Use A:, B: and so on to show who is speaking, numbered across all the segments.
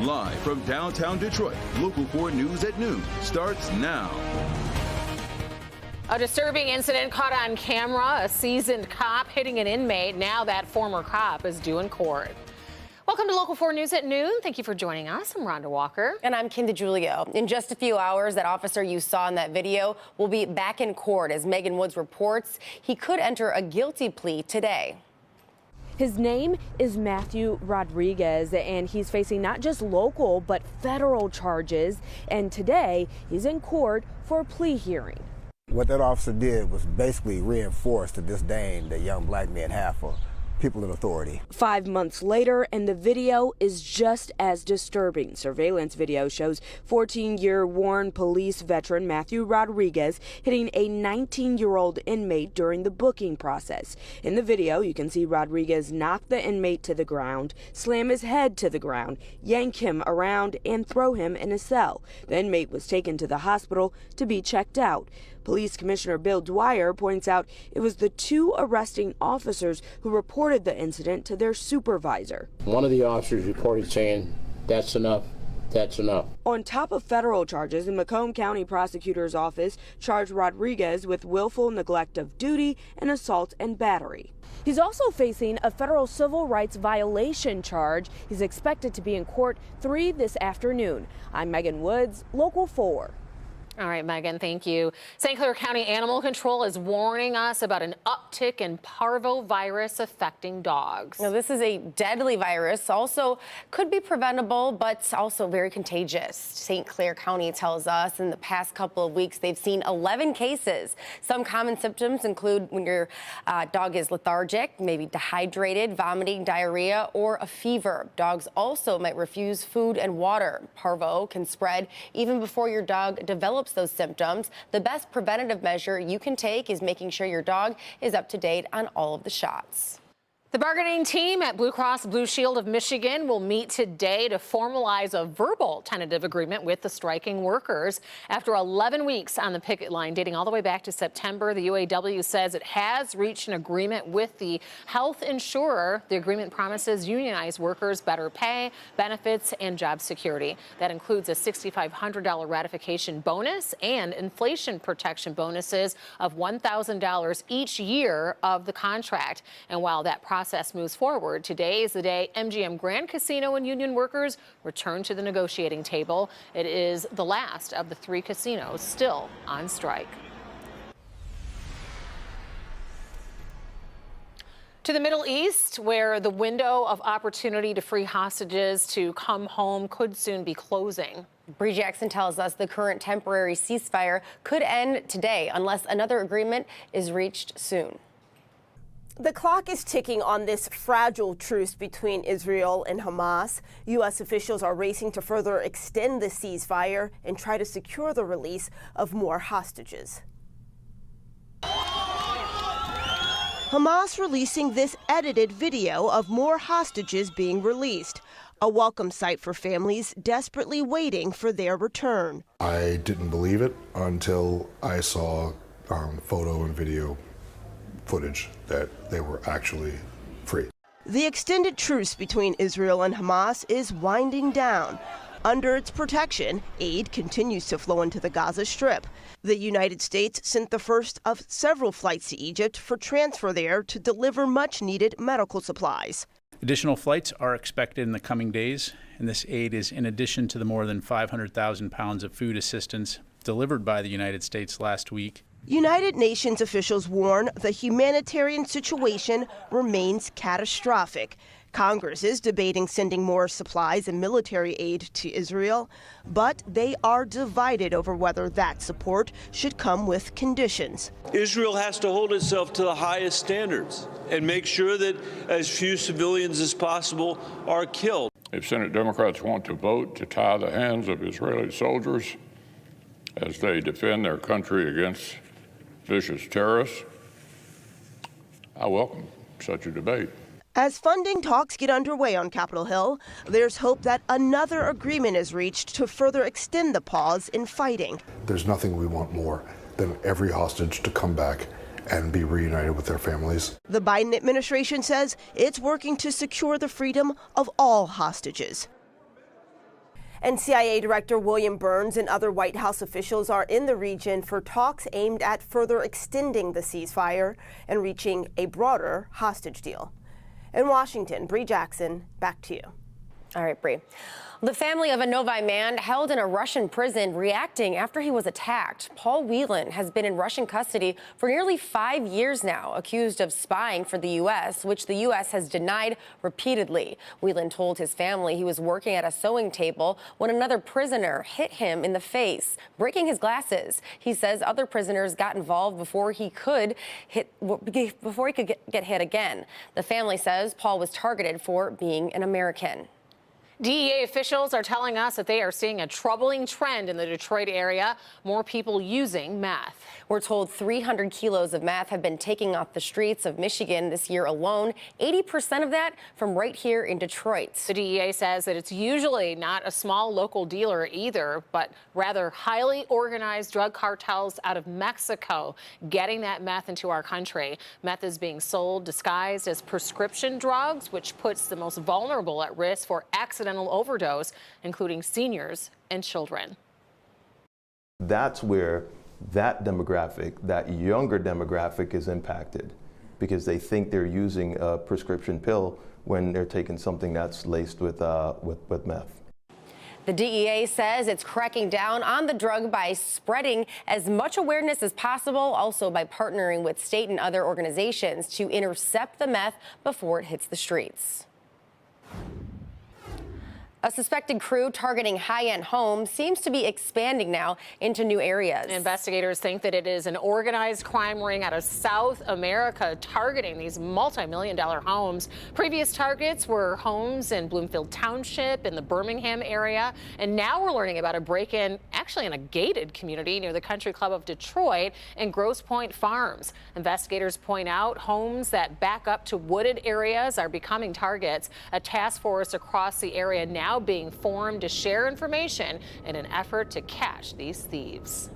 A: Live from downtown Detroit, Local 4 News at noon starts now.
B: A disturbing incident caught on camera, a seasoned cop hitting an inmate. Now that former cop is due in court. Welcome to Local 4 News at noon. Thank you for joining us. I'm Rhonda Walker.
C: And I'm Kim DeJulio. In just a few hours, that officer you saw in that video will be back in court. As Megan Woods reports, he could enter a guilty plea today.
D: His name is Matthew Rodriguez, and he's facing not just local but federal charges. And today, he's in court for a plea hearing.
E: What that officer did was basically reinforce the disdain that young black men have for people in authority.
D: 5 months later, and the video is just as disturbing. Surveillance video shows 14-year Warren Police veteran Matthew Rodriguez hitting a 19-year-old inmate during the booking process. In the video, you can see Rodriguez knock the inmate to the ground, slam his head to the ground, yank him around, and throw him in a cell. The inmate was taken to the hospital to be checked out. Police Commissioner Bill Dwyer points out it was the two arresting officers who reported the incident to their supervisor.
F: One of the officers reported saying, "That's enough. That's enough."
D: On top of federal charges, the Macomb County Prosecutor's Office charged Rodriguez with willful neglect of duty and assault and battery. He's also facing a federal civil rights violation charge. He's expected to be in court 3 this afternoon. I'm Megan Woods, Local 4.
B: All right, Megan, thank you. St. Clair County Animal Control is warning us about an uptick in Parvo virus affecting dogs.
C: Now, this is a deadly virus, also could be preventable, but also very contagious. St. Clair County tells us in the past couple of weeks they've seen 11 cases. Some common symptoms include when your dog is lethargic, maybe dehydrated, vomiting, diarrhea, or a fever. Dogs also might refuse food and water. Parvo can spread even before your dog develops those symptoms. The best preventative measure you can take is making sure your dog is up to date on all of the shots.
B: The bargaining team at Blue Cross Blue Shield of Michigan will meet today to formalize a verbal tentative agreement with the striking workers. After 11 weeks on the picket line dating all the way back to September, the UAW says it has reached an agreement with the health insurer. The agreement promises unionized workers better pay, benefits, and job security. That includes a $6,500 ratification bonus and inflation protection bonuses of $1,000 each year of the contract. And while that process moves forward, today is the day MGM Grand Casino and union workers return to the negotiating table. It is the last of the 3 casinos still on strike. To the Middle East, where the window of opportunity to free hostages to come home could soon be closing.
C: Bree Jackson tells us the current temporary ceasefire could end today unless another agreement is reached soon.
G: The clock is ticking on this fragile truce between Israel and Hamas. U.S. officials are racing to further extend the ceasefire and try to secure the release of more hostages. Hamas releasing this edited video of more hostages being released, a welcome sight for families desperately waiting for their return.
H: I didn't believe it until I saw photo and video footage that they were actually free.
G: The extended truce between Israel and Hamas is winding down. Under its protection, aid continues to flow into the Gaza Strip. The United States sent the first of several flights to Egypt for transfer there to deliver much-needed medical supplies.
I: Additional flights are expected in the coming days, and this aid is in addition to the more than 500,000 pounds of food assistance delivered by the United States last week.
G: United Nations officials warn the humanitarian situation remains catastrophic. Congress is debating sending more supplies and military aid to Israel, but they are divided over whether that support should come with conditions.
J: Israel has to hold itself to the highest standards and make sure that as few civilians as possible are killed.
K: If Senate Democrats want to vote to tie the hands of Israeli soldiers as they defend their country against vicious terrorists, I welcome such a debate.
G: As funding talks get underway on Capitol Hill, there's hope that another agreement is reached to further extend the pause in fighting.
H: There's nothing we want more than every hostage to come back and be reunited with their families.
G: The Biden administration says it's working to secure the freedom of all hostages. And CIA Director William Burns and other White House officials are in the region for talks aimed at further extending the ceasefire and reaching a broader hostage deal. In Washington, Bree Jackson, back to you.
C: All right, Bree. The family of a Novi man held in a Russian prison reacting after he was attacked. Paul Whelan has been in Russian custody for nearly 5 years now, accused of spying for the U.S., which the U.S. has denied repeatedly. Whelan told his family he was working at a sewing table when another prisoner hit him in the face, breaking his glasses. He says other prisoners got involved before he could get hit again. The family says Paul was targeted for being an American.
B: DEA officials are telling us that they are seeing a troubling trend in the Detroit area, more people using meth.
C: We're told 300 kilos of meth have been taken off the streets of Michigan this year alone, 80% of that from right here in Detroit.
B: The DEA says that it's usually not a small local dealer either, but rather highly organized drug cartels out of Mexico getting that meth into our country. Meth is being sold disguised as prescription drugs, which puts the most vulnerable at risk for accidental overdose, including seniors and children.
L: That's where that demographic, that younger demographic, is impacted because they think they're using a prescription pill when they're taking something that's laced with meth.
C: The DEA says it's cracking down on the drug by spreading as much awareness as possible, also by partnering with state and other organizations to intercept the meth before it hits the streets. A suspected crew targeting high-end homes seems to be expanding now into new areas.
B: Investigators think that it is an organized crime ring out of South America targeting these multi-million-dollar homes. Previous targets were homes in Bloomfield Township in the Birmingham area. And now we're learning about a break-in actually in a gated community near the Country Club of Detroit and Grosse Pointe Farms. Investigators point out homes that back up to wooded areas are becoming targets. A task force across the area now being formed to share information in an effort to catch these thieves.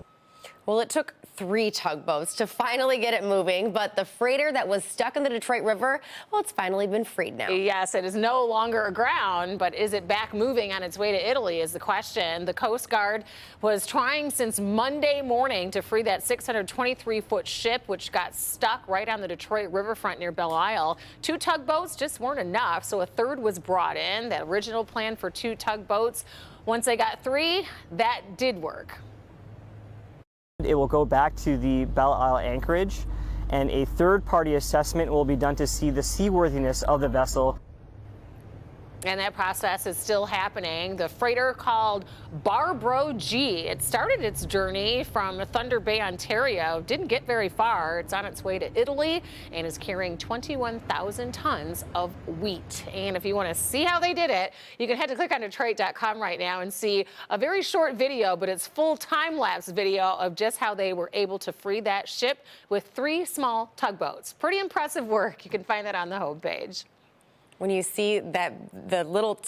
C: Well, it took 3 tugboats to finally get it moving, but the freighter that was stuck in the Detroit River, well, it's finally been freed now.
B: Yes, it is no longer aground, but is it back moving on its way to Italy is the question. The Coast Guard was trying since Monday morning to free that 623-foot ship, which got stuck right on the Detroit riverfront near Belle Isle. 2 tugboats just weren't enough, so a third was brought in. The original plan for 2 tugboats, once they got 3, that did work.
M: It will go back to the Belle Isle anchorage, and a third-party assessment will be done to see the seaworthiness of the vessel.
B: And that process is still happening. The freighter called Barbro G. It started its journey from Thunder Bay, Ontario. Didn't get very far. It's on its way to Italy and is carrying 21,000 tons of wheat. And if you want to see how they did it, you can head to clickondetroit.com right now and see a very short video, but it's full time-lapse video of just how they were able to free that ship with 3 small tugboats. Pretty impressive work. You can find that on the homepage.
C: When you see that the little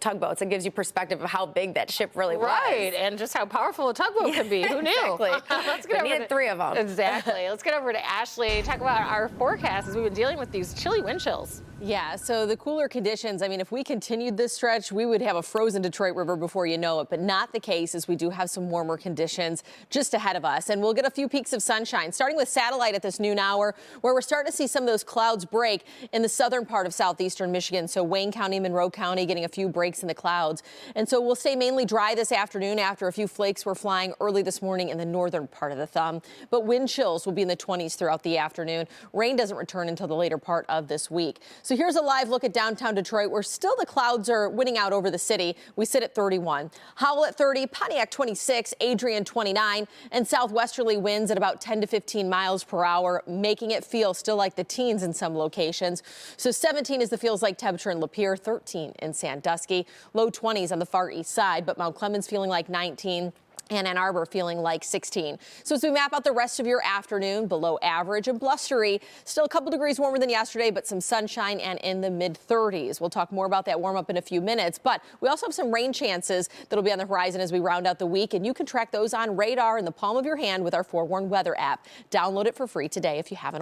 C: tugboats, it gives you perspective of how big that ship really was.
B: Right, and just how powerful a tugboat can be. Who knew?
C: Exactly.
B: Let's get
C: we needed 3 of them.
B: Exactly. Let's get over to Ashley, talk about our forecast as we've been dealing with these chilly wind chills.
N: Yeah, so the cooler conditions, I mean, if we continued this stretch, we would have a frozen Detroit River before you know it, but not the case as we do have some warmer conditions just ahead of us. And we'll get a few peaks of sunshine, starting with satellite at this noon hour, where we're starting to see some of those clouds break in the southern part of southeastern Michigan. So Wayne County, Monroe County getting a few breaks in the clouds. And so we'll stay mainly dry this afternoon after a few flakes were flying early this morning in the northern part of the thumb. But wind chills will be in the 20s throughout the afternoon. Rain doesn't return until the later part of this week. So here's a live look at downtown Detroit, where still the clouds are winning out over the city. We sit at 31. Howell at 30, Pontiac 26, Adrian 29, and southwesterly winds at about 10 to 15 miles per hour, making it feel still like the teens in some locations. So 17 is the feels like temperature in Lapeer, 13 in Sandusky, low 20s on the far east side, but Mount Clemens feeling like 19. And Ann Arbor feeling like 16. So as we map out the rest of your afternoon, below average and blustery, still a couple degrees warmer than yesterday, but some sunshine and in the mid 30s. We'll talk more about that warm up in a few minutes, but we also have some rain chances that'll be on the horizon as we round out the week, and you can track those on radar in the palm of your hand with our Forewarned Weather app. Download it for free today if you haven't.